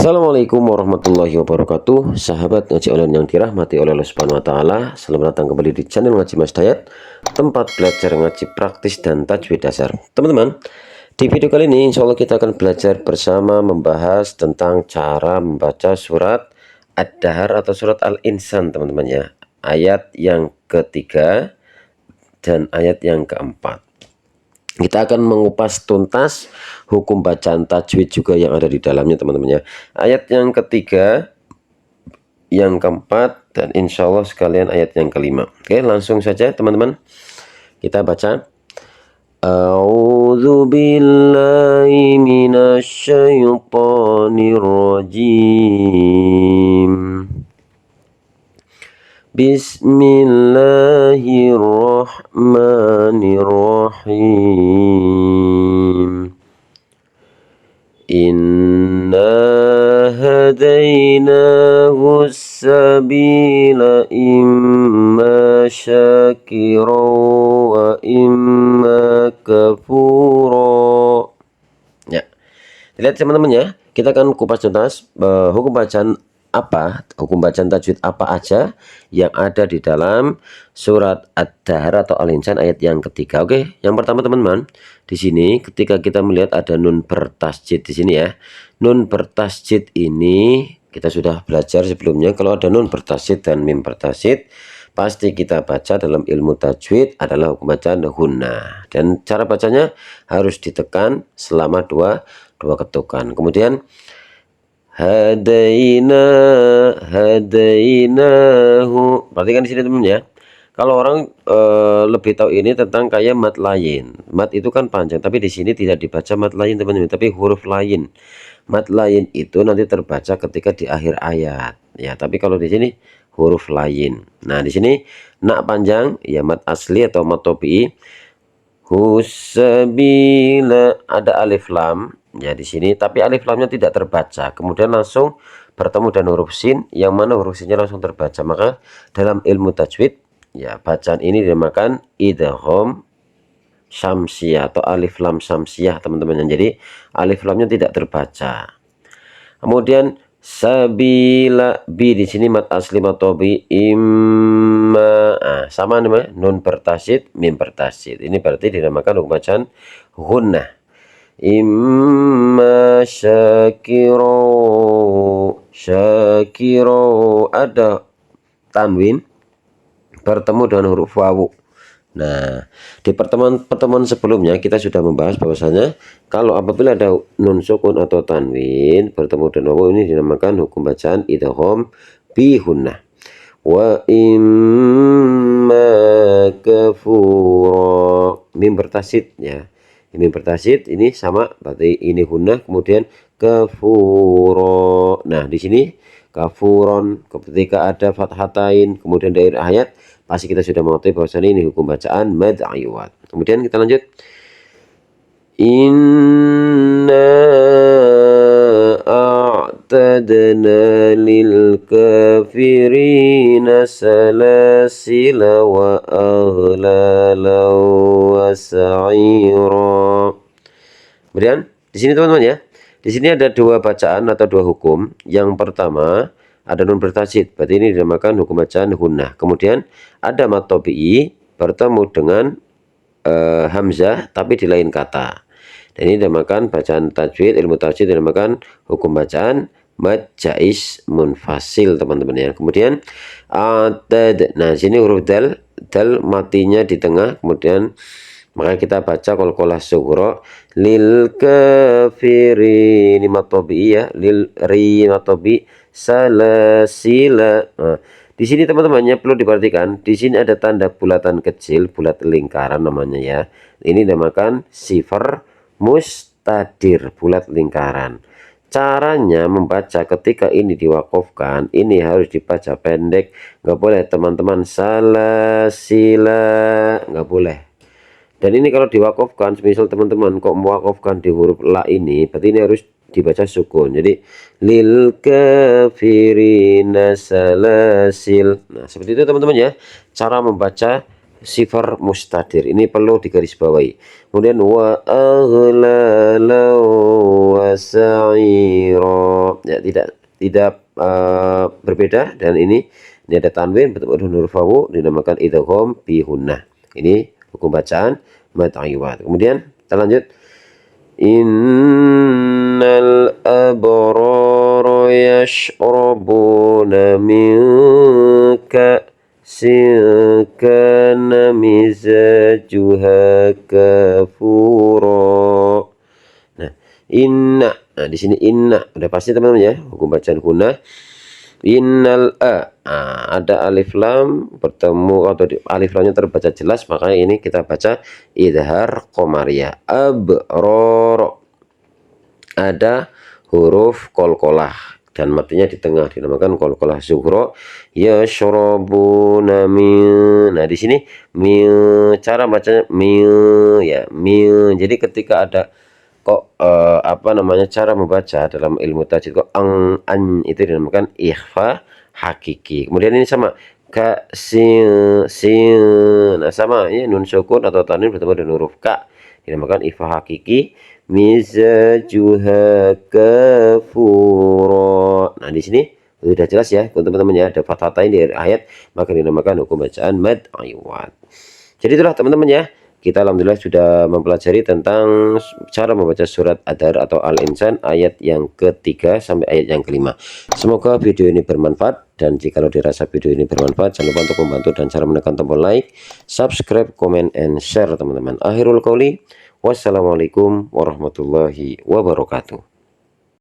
Assalamualaikum warahmatullahi wabarakatuh. Sahabat ngaji online yang dirahmati oleh Allah Subhanahu wa taala. Selamat datang kembali di channel Ngaji Mas Dayat, tempat belajar ngaji praktis dan tajwid dasar. Teman-teman, di video kali ini insya Allah kita akan belajar bersama membahas tentang cara membaca surat Ad-Dahr atau surat Al-Insan, teman-teman ya. Ayat yang ketiga dan ayat yang keempat. Kita akan mengupas tuntas hukum bacaan tajwid juga yang ada di dalamnya, teman-teman ya. Ayat yang ketiga, yang keempat, dan insya Allah sekalian ayat yang kelima. Oke, langsung saja teman-teman kita baca. A'udzu billahi minasyaitonir rajim. Bismillahirrahmanirrahim. Inna hadainahu sabila imma syakira wa imma kafura. Ya, lihat teman-teman ya, kita akan kupas tuntas hukum bacaan tajwid apa aja yang ada di dalam surat Ad-Dahr atau Al-Insan ayat yang ketiga. Oke, yang pertama teman-teman, di sini ketika kita melihat ada nun bertasjid di sini ya. Nun bertasjid ini kita sudah belajar sebelumnya. Kalau ada nun bertasjid dan mim bertasjid, pasti kita baca dalam ilmu tajwid adalah hukum bacaan hunnah. Dan cara bacanya harus ditekan selama dua ketukan. Kemudian hadainahu. Perhatikan di sini teman ya. Kalau orang lebih tahu ini tentang kayak mat lain. Mat itu kan panjang, tapi di sini tidak dibaca mat lain teman-teman, tapi huruf lain. Mat lain itu nanti terbaca ketika di akhir ayat. Ya, tapi kalau di sini huruf lain. Nah, di sini nak panjang ya mat asli atau mat topi. Husabila ada alif lam ya di sini, tapi alif lamnya tidak terbaca. Kemudian langsung bertemu dengan huruf sin, yang mana huruf sinnya langsung terbaca. Maka dalam ilmu tajwid ya bacaan ini dinamakan idgham syamsiyah atau alif lam syamsiyah, teman-teman. Jadi alif lamnya tidak terbaca. Kemudian sabila bi di sini mat asli mat tobi imma sama namanya nun bertasjid mim bertasjid. Ini berarti dinamakan hukum bacaan hunnah. Imma syakiro ada tanwin bertemu dengan huruf wawu. Nah, di pertemuan sebelumnya kita sudah membahas bahwasanya kalau apabila ada nun sukun atau tanwin bertemu dengan wawu, ini dinamakan hukum bacaan idgham bi hunnah. Wa imma kafura mim bertasjid ya. Mim bertasjid ini sama berarti ini hunnah, kemudian kafura. Nah, di sini kafuron ketika ada fathatain kemudian dari ayat pasti kita sudah mengetahui bahwasanya ini hukum bacaan mad iwad. Kemudian kita lanjut. Inna a'tadna lil kafirina salasila wa aghlala wa sa'ira. Kemudian di sini teman-teman ya. Di sini ada dua bacaan atau dua hukum. Yang pertama ada nun bertasjid, berarti ini dinamakan hukum bacaan hunnah. Kemudian ada mat tobi'i bertemu dengan hamzah tapi di lain kata. Dan ini dinamakan bacaan tajwid, ilmu tajwid dinamakan hukum bacaan mad jaiz munfasil, teman-teman ya. Kemudian nah sini huruf dal matinya di tengah, kemudian maka kita baca qalqalah sughra lil kafirin mat tobi'i ya, lil ri mat tobi salasila. Nah, di sini teman-temannya perlu diperhatikan, di sini ada tanda bulatan kecil, bulat lingkaran namanya ya. Ini dinamakan sifar mustadir, bulat lingkaran. Caranya membaca ketika ini diwakafkan, ini harus dibaca pendek, nggak boleh teman-teman salasila, nggak boleh. Dan ini kalau diwakafkan, misal teman-teman kok mewakafkan di huruf la ini, berarti ini harus dibaca sukun. Jadi lil kafirina salasil. Nah, seperti itu teman-teman ya. Cara membaca sifar mustadir. Ini perlu digarisbawahi. Kemudian wa aghlala wa sa'ira. Ya, tidak berbeda, dan ini ada tanwin bertemu huruf wawu dinamakan idgham bi hunnah. Ini hukum bacaan mad iwad. Kemudian kita lanjut. Innal abrara yashrabuna min ka'sin kana mizajuha kafura. Nah, inna. Nah, di sini inna udah pasti teman-teman ya, hukum bacaan gunnah. Innal ada alif lam bertemu atau alif lamnya terbaca jelas, makanya ini kita baca idhar qamariyah. Abror ada huruf qalqalah dan matinya di tengah dinamakan qalqalah sughra. Yashrabuna min. Nah, di sini min, cara bacanya min ya, min. Jadi ketika ada cara membaca dalam ilmu tajwid kok an itu dinamakan ikhfa hakiki. Kemudian ini sama ka sin. Nah, sama ya, nun sukun atau tanwin bertemu dengan huruf ka dinamakan ikhfa hakiki. Mizajuha kafura. Nah, di sini sudah jelas ya teman-teman ya, ada fathatain di ayat, maka dinamakan hukum bacaan mad iwad. Jadi itulah teman-teman ya, kita alhamdulillah sudah mempelajari tentang cara membaca surat Ad-Dahr atau Al-Insan ayat yang ketiga sampai ayat yang kelima. Semoga video ini bermanfaat, dan jika dirasa video ini bermanfaat, jangan lupa untuk membantu dan cara menekan tombol like, subscribe, comment, and share teman-teman. Akhirul qauli, wassalamualaikum warahmatullahi wabarakatuh.